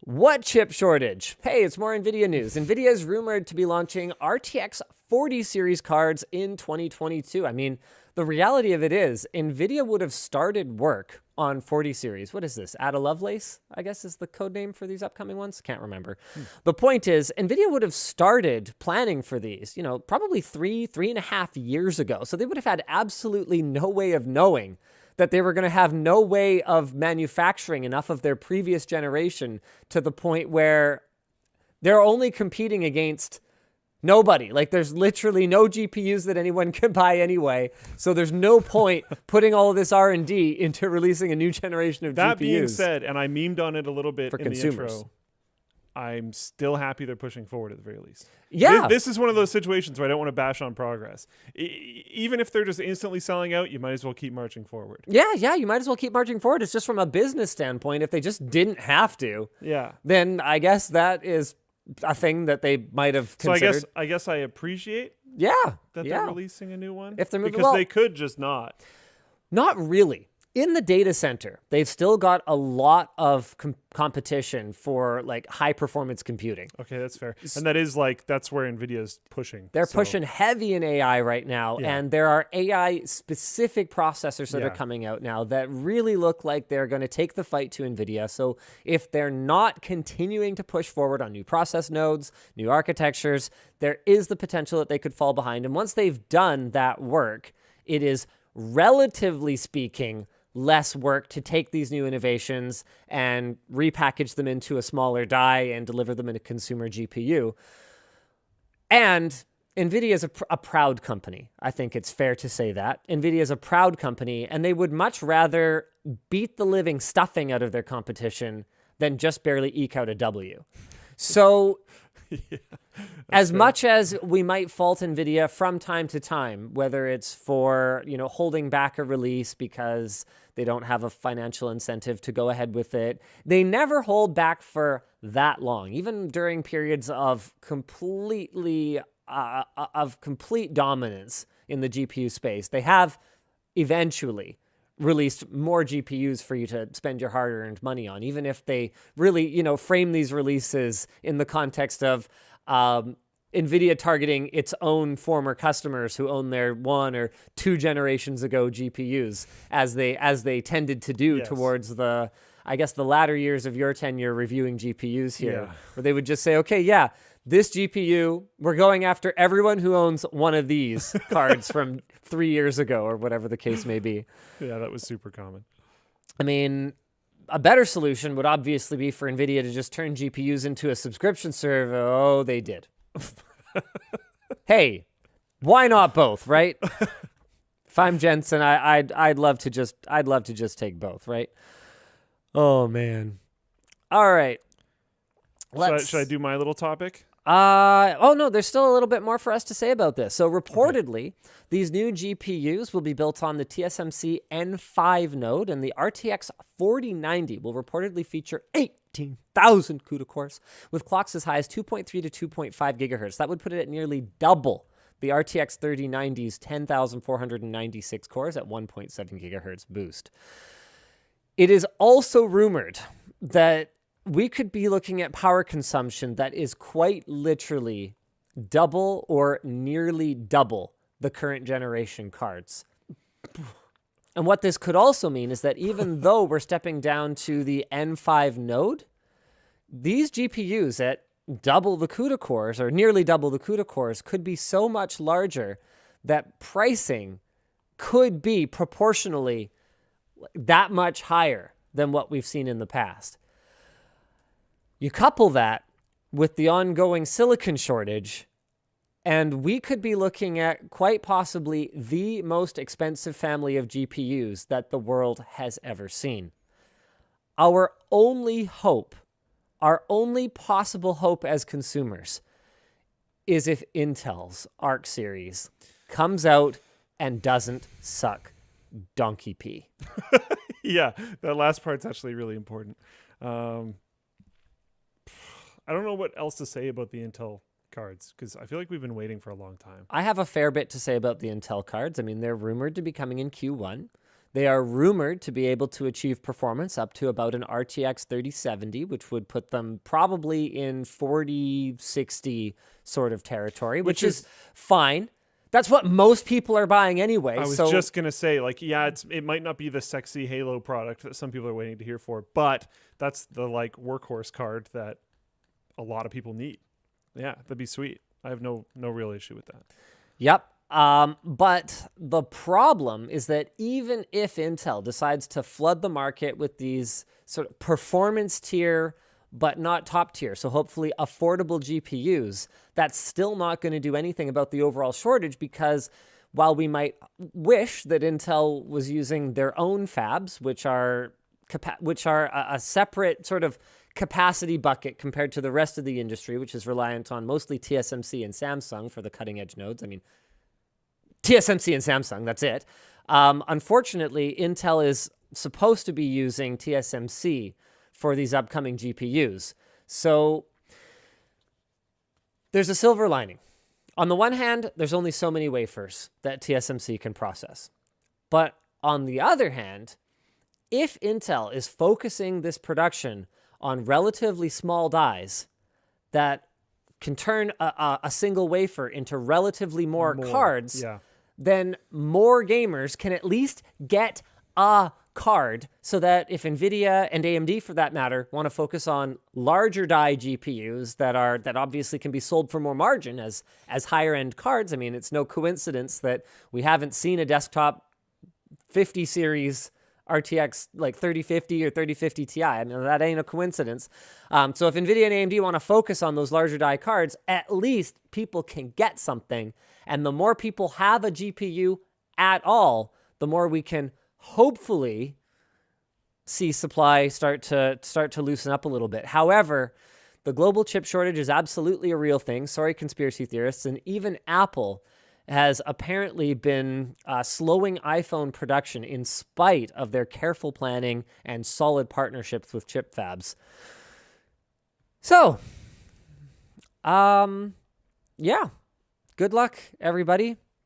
What chip shortage? Hey, it's more NVIDIA news. NVIDIA is rumored to be launching RTX 40 series cards in 2022. I mean, the reality of it is NVIDIA would have started work on 40 series. What is this? Ada Lovelace, I guess, is the code name for these upcoming ones. Can't remember. The point is, NVIDIA would have started planning for these, probably 3.5 years ago. So they would have had absolutely no way of knowing that they were going to have no way of manufacturing enough of their previous generation to the point where they're only competing against nobody. Like, there's literally no GPUs that anyone can buy anyway. So there's no point putting all of this R&D into releasing a new generation of GPUs. That being said, and I memed on it a little bit for in consumers. the intro, I'm still happy they're pushing forward at the very least. Yeah. This is one of those situations where I don't want to bash on progress. Even if they're just instantly selling out, you might as well keep marching forward. Yeah, you might as well keep marching forward. It's just from a business standpoint. If they just didn't have to, then I guess that is a thing that they might have considered. So I guess I appreciate that they're releasing a new one. If they're moving, because they could just not. Not really. In the data center, they've still got a lot of competition for like high performance computing. Okay, that's fair. And that's where NVIDIA's pushing. They're pushing heavy in AI right now, and there are AI specific processors that are coming out now that really look like they're going to take the fight to NVIDIA. So if they're not continuing to push forward on new process nodes, new architectures, there is the potential that they could fall behind. And once they've done that work, it is, relatively speaking, less work to take these new innovations and repackage them into a smaller die and deliver them in a consumer GPU. And NVIDIA is a proud company. I think it's fair to say that. NVIDIA is a proud company, and they would much rather beat the living stuffing out of their competition than just barely eke out a W. So as much as we might fault NVIDIA from time to time, whether it's for, holding back a release because they don't have a financial incentive to go ahead with it, they never hold back for that long, even during periods of complete dominance in the GPU space. They have eventually released more GPUs for you to spend your hard-earned money on, even if they really, frame these releases in the context of NVIDIA targeting its own former customers who own their 1 or 2 generations ago GPUs, as they tended to do towards the latter years of your tenure reviewing GPUs here, where they would just say, okay, this GPU, we're going after everyone who owns one of these cards from 3 years ago, or whatever the case may be. Yeah, that was super common. I mean, a better solution would obviously be for NVIDIA to just turn GPUs into a subscription service. Oh, they did. Hey, why not both, right? If I'm Jensen, I'd love to just take both, right? Oh man. All right. Should I do my little topic? No, there's still a little bit more for us to say about this. So reportedly, these new GPUs will be built on the TSMC N5 node, and the RTX 4090 will reportedly feature 18,000 CUDA cores with clocks as high as 2.3 to 2.5 gigahertz. That would put it at nearly double the RTX 3090's 10,496 cores at 1.7 gigahertz boost. It is also rumored that we could be looking at power consumption that is quite literally double or nearly double the current generation cards. And what this could also mean is that even though we're stepping down to the N5 node, these GPUs at double the CUDA cores, or nearly double the CUDA cores, could be so much larger that pricing could be proportionally that much higher than what we've seen in the past. You couple that with the ongoing silicon shortage, and we could be looking at quite possibly the most expensive family of GPUs that the world has ever seen. Our only hope, our only possible hope as consumers, is if Intel's Arc series comes out and doesn't suck donkey pee. Yeah, that last part's actually really important. I don't know what else to say about the Intel cards, because I feel like we've been waiting for a long time. I have a fair bit to say about the Intel cards. I mean, they're rumored to be coming in Q1. They are rumored to be able to achieve performance up to about an RTX 3070, which would put them probably in 4060 sort of territory, which is fine. That's what most people are buying anyway. I was just gonna say, like, yeah, it might not be the sexy Halo product that some people are waiting to hear for, but that's the like workhorse card that a lot of people need. Yeah, that'd be sweet. I have no real issue with that. Yep. But the problem is that even if Intel decides to flood the market with these sort of performance tier, but not top tier, so hopefully affordable GPUs, that's still not going to do anything about the overall shortage, because while we might wish that Intel was using their own fabs, which are a separate sort of capacity bucket compared to the rest of the industry, which is reliant on mostly TSMC and Samsung for the cutting edge nodes. I mean, TSMC and Samsung, that's it. Unfortunately, Intel is supposed to be using TSMC for these upcoming GPUs. So there's a silver lining. On the one hand, there's only so many wafers that TSMC can process. But on the other hand, if Intel is focusing this production on relatively small dies that can turn a single wafer into relatively more cards, then more gamers can at least get a card, so that if NVIDIA and AMD, for that matter, want to focus on larger die GPUs that obviously can be sold for more margin as higher end cards. I mean, it's no coincidence that we haven't seen a desktop 50 series RTX like 3050 or 3050 Ti. I mean, that ain't a coincidence. So if NVIDIA and AMD want to focus on those larger die cards, at least people can get something. And the more people have a GPU at all, the more we can hopefully see supply start to loosen up a little bit. However, the global chip shortage is absolutely a real thing. Sorry, conspiracy theorists. And even Apple has apparently been slowing iPhone production in spite of their careful planning and solid partnerships with chip fabs. So, yeah, good luck, everybody.